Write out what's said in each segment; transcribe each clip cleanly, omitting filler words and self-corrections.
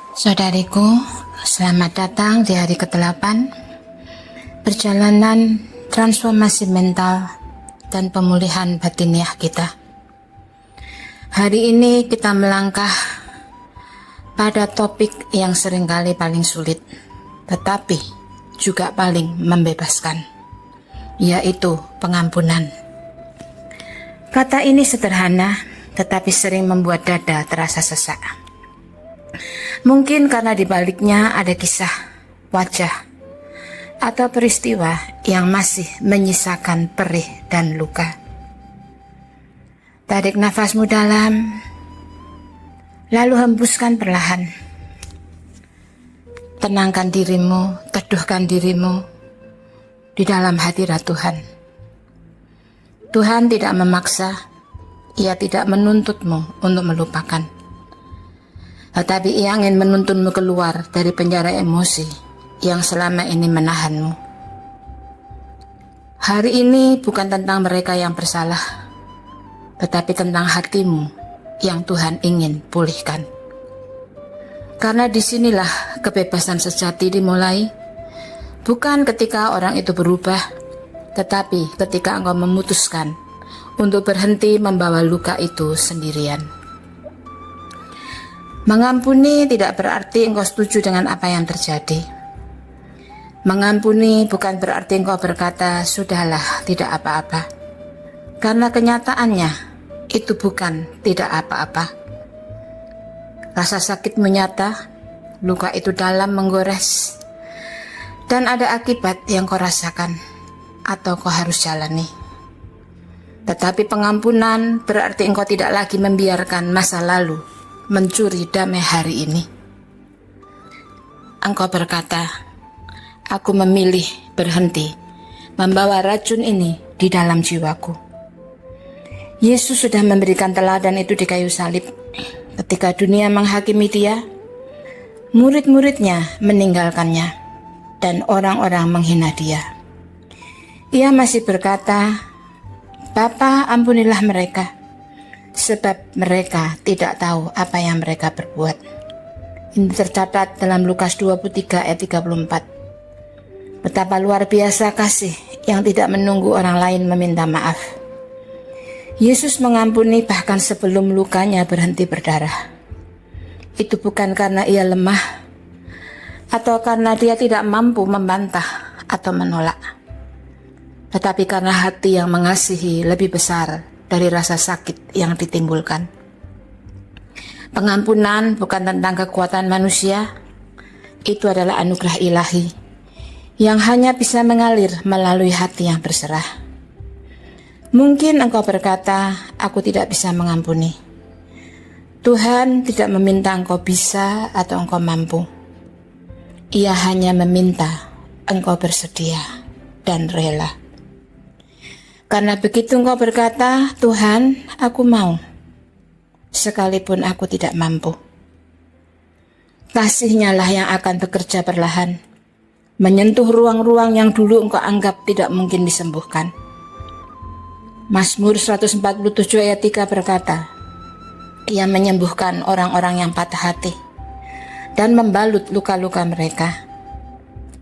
Saudariku, selamat datang di hari ke-8 perjalanan transformasi mental dan pemulihan batiniah kita. Hari ini kita melangkah pada topik yang seringkali paling sulit, tetapi juga paling membebaskan, yaitu pengampunan. Kata ini sederhana, tetapi sering membuat dada terasa sesak. Mungkin karena di baliknya ada kisah, wajah, atau peristiwa yang masih menyisakan perih dan luka. Tarik nafasmu dalam, lalu hembuskan perlahan. Tenangkan dirimu, teduhkan dirimu di dalam hadirat Tuhan. Tuhan tidak memaksa, Ia tidak menuntutmu untuk melupakan. Tetapi Ia ingin menuntunmu keluar dari penjara emosi yang selama ini menahanmu. Hari ini bukan tentang mereka yang bersalah, tetapi tentang hatimu yang Tuhan ingin pulihkan. Karena disinilah kebebasan sejati dimulai, bukan ketika orang itu berubah, tetapi ketika engkau memutuskan untuk berhenti membawa luka itu sendirian. Mengampuni tidak berarti engkau setuju dengan apa yang terjadi. Mengampuni bukan berarti engkau berkata, sudahlah, tidak apa-apa. Karena kenyataannya, itu bukan tidak apa-apa. Rasa sakitmu nyata, luka itu dalam menggores, dan ada akibat yang kau rasakan, atau kau harus jalani. Tetapi pengampunan berarti engkau tidak lagi membiarkan masa lalu mencuri damai hari ini. Engkau berkata, aku memilih berhenti membawa racun ini di dalam jiwaku. Yesus sudah memberikan teladan itu di kayu salib. Ketika dunia menghakimi Dia, murid-muridnya meninggalkannya dan orang-orang menghina Dia. Ia masih berkata, Bapa, ampunilah mereka, sebab mereka tidak tahu apa yang mereka berbuat. Ini tercatat dalam Lukas 23 ayat 34. Betapa luar biasa kasih yang tidak menunggu orang lain meminta maaf. Yesus mengampuni bahkan sebelum lukanya berhenti berdarah. Itu bukan karena Ia lemah atau karena Dia tidak mampu membantah atau menolak, tetapi karena hati yang mengasihi lebih besar dari rasa sakit yang ditimbulkan. Pengampunan bukan tentang kekuatan manusia, itu adalah anugerah ilahi yang hanya bisa mengalir melalui hati yang berserah. Mungkin engkau berkata, aku tidak bisa mengampuni. Tuhan tidak meminta engkau bisa atau engkau mampu. Ia hanya meminta engkau bersedia dan rela. Karena begitu engkau berkata, Tuhan, aku mau, sekalipun aku tidak mampu. Kasih-Nya lah yang akan bekerja perlahan, menyentuh ruang-ruang yang dulu engkau anggap tidak mungkin disembuhkan. Mazmur 147 ayat 3 berkata, Ia menyembuhkan orang-orang yang patah hati dan membalut luka-luka mereka.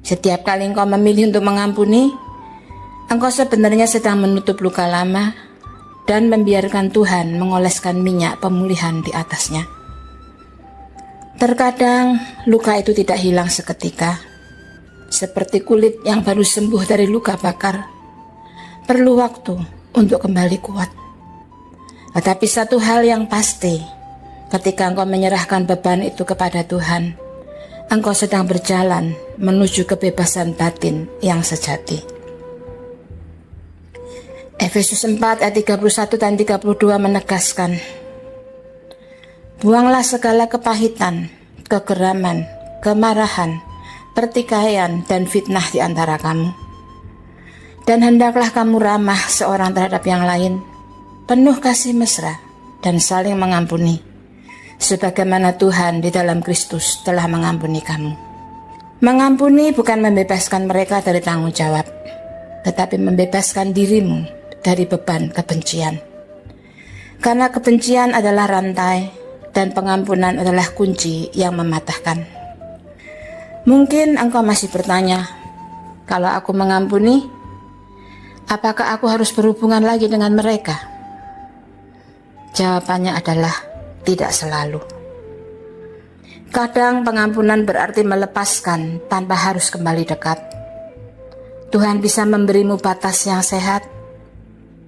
Setiap kali engkau memilih untuk mengampuni, engkau sebenarnya sedang menutup luka lama dan membiarkan Tuhan mengoleskan minyak pemulihan di atasnya. Terkadang luka itu tidak hilang seketika, seperti kulit yang baru sembuh dari luka bakar. Perlu waktu untuk kembali kuat. Tetapi satu hal yang pasti, ketika engkau menyerahkan beban itu kepada Tuhan, engkau sedang berjalan menuju kebebasan batin yang sejati. Efesus 4 ayat 31 dan 32 menegaskan, buanglah segala kepahitan, kegeraman, kemarahan, pertikaian, dan fitnah di antara kamu. Dan hendaklah kamu ramah seorang terhadap yang lain, penuh kasih mesra, dan saling mengampuni, sebagaimana Tuhan di dalam Kristus telah mengampuni kamu. Mengampuni bukan membebaskan mereka dari tanggung jawab, tetapi membebaskan dirimu dari beban kebencian. Karena kebencian adalah rantai dan pengampunan adalah kunci yang mematahkan. Mungkin engkau masih bertanya, kalau aku mengampuni, apakah aku harus berhubungan lagi dengan mereka? Jawabannya adalah tidak selalu. Kadang pengampunan berarti melepaskan tanpa harus kembali dekat. Tuhan bisa memberimu batas yang sehat,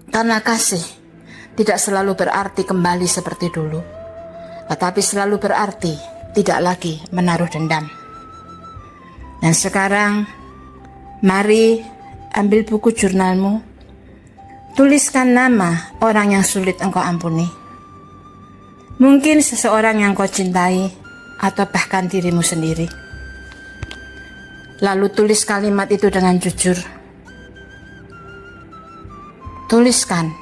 karena kasih tidak selalu berarti kembali seperti dulu, tetapi selalu berarti tidak lagi menaruh dendam. Dan sekarang, mari ambil buku jurnalmu, tuliskan nama orang yang sulit engkau ampuni. Mungkin seseorang yang kau cintai, atau bahkan dirimu sendiri. Lalu tulis kalimat itu dengan jujur. Tuliskan,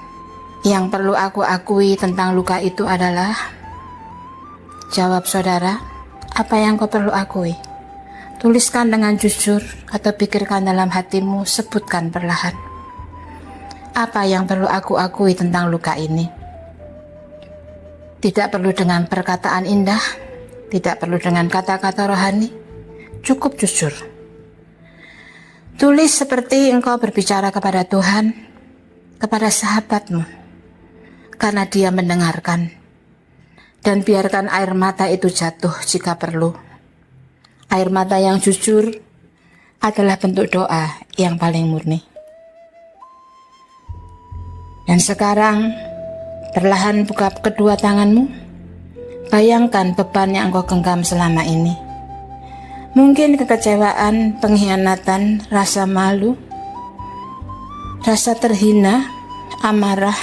yang perlu aku akui tentang luka itu adalah, jawab saudara, apa yang kau perlu akui? Tuliskan dengan jujur atau pikirkan dalam hatimu, sebutkan perlahan. Apa yang perlu aku akui tentang luka ini? Tidak perlu dengan perkataan indah, tidak perlu dengan kata-kata rohani, cukup jujur. Tulis seperti engkau berbicara kepada Tuhan, kepada sahabatmu, karena Dia mendengarkan. Dan biarkan air mata itu jatuh jika perlu. Air mata yang jujur adalah bentuk doa yang paling murni. Dan sekarang, perlahan buka kedua tanganmu. Bayangkan beban yang engkau genggam selama ini. Mungkin kekecewaan, pengkhianatan, rasa malu, rasa terhina, amarah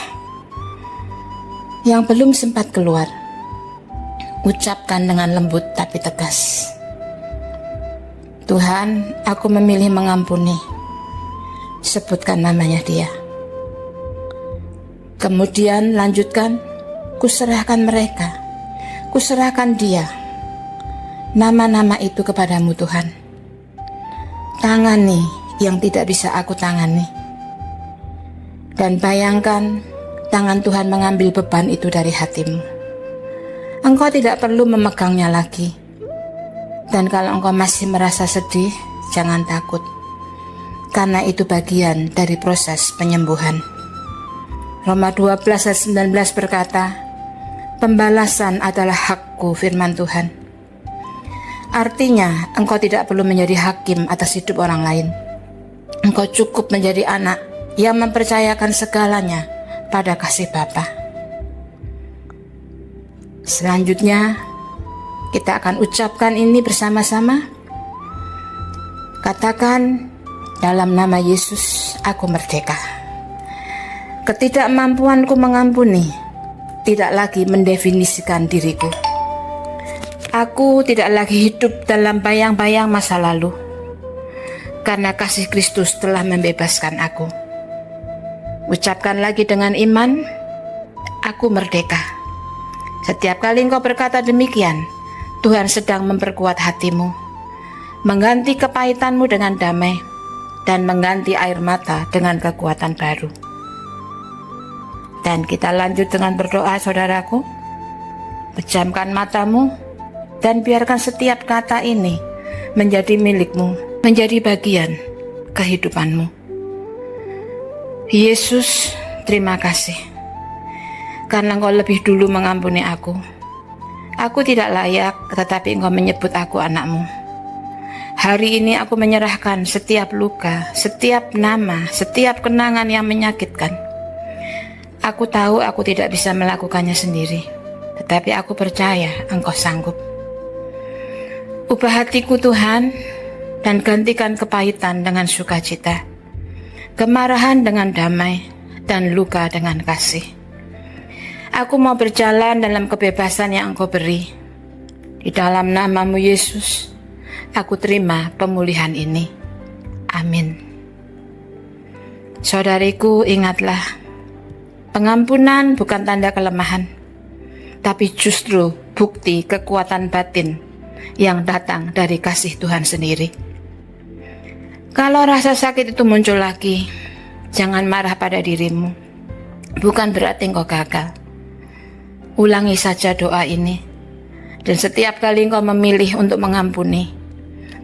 yang belum sempat keluar. Ucapkan dengan lembut tapi tegas. Tuhan, aku memilih mengampuni. Sebutkan namanya Dia. Kemudian lanjutkan, kuserahkan mereka. Kuserahkan dia, nama-nama itu kepadamu Tuhan. Tangani yang tidak bisa aku tangani. Dan bayangkan tangan Tuhan mengambil beban itu dari hatimu. Engkau tidak perlu memegangnya lagi. Dan kalau engkau masih merasa sedih, jangan takut. Karena itu bagian dari proses penyembuhan. Roma 12 ayat 19 berkata, pembalasan adalah hakku, firman Tuhan. Artinya, engkau tidak perlu menjadi hakim atas hidup orang lain. Engkau cukup menjadi anak yang mempercayakan segalanya pada kasih Bapa. Selanjutnya, kita akan ucapkan ini bersama-sama. Katakan, dalam nama Yesus, aku merdeka. Ketidakmampuanku mengampuni tidak lagi mendefinisikan diriku. Aku tidak lagi hidup dalam bayang-bayang masa lalu, karena kasih Kristus telah membebaskan aku. Ucapkan lagi dengan iman, aku merdeka. Setiap kali engkau berkata demikian, Tuhan sedang memperkuat hatimu, mengganti kepahitanmu dengan damai, dan mengganti air mata dengan kekuatan baru. Dan kita lanjut dengan berdoa, saudaraku. Pejamkan matamu dan biarkan setiap kata ini menjadi milikmu, menjadi bagian kehidupanmu. Yesus, terima kasih karena Engkau lebih dulu mengampuni aku. Aku tidak layak, tetapi Engkau menyebut aku anak-Mu. Hari ini aku menyerahkan setiap luka, setiap nama, setiap kenangan yang menyakitkan. Aku tahu aku tidak bisa melakukannya sendiri, tetapi aku percaya Engkau sanggup. Ubah hatiku Tuhan, dan gantikan kepahitan dengan sukacita, kemarahan dengan damai, dan luka dengan kasih. Aku mau berjalan dalam kebebasan yang Engkau beri. Di dalam nama-Mu Yesus, aku terima pemulihan ini. Amin. Saudariku, ingatlah, pengampunan bukan tanda kelemahan, tapi justru bukti kekuatan batin yang datang dari kasih Tuhan sendiri. Kalau rasa sakit itu muncul lagi, jangan marah pada dirimu. Bukan berarti engkau gagal. Ulangi saja doa ini. Dan setiap kali engkau memilih untuk mengampuni,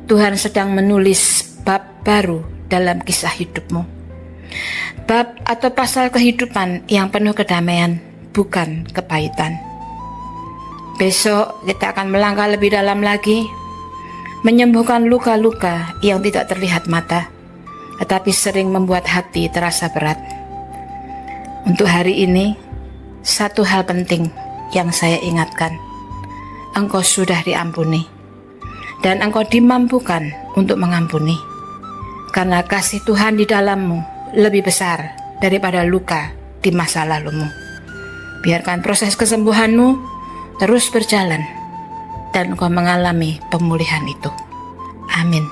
Tuhan sedang menulis bab baru dalam kisah hidupmu. Bab atau pasal kehidupan yang penuh kedamaian, bukan kepahitan. Besok kita akan melangkah lebih dalam lagi, menyembuhkan luka-luka yang tidak terlihat mata, tetapi sering membuat hati terasa berat. Untuk hari ini, satu hal penting yang saya ingatkan, engkau sudah diampuni, dan engkau dimampukan untuk mengampuni, karena kasih Tuhan di dalammu lebih besar daripada luka di masa lalumu. Biarkan proses kesembuhanmu terus berjalan, dan engkau mengalami pemulihan itu. Amin.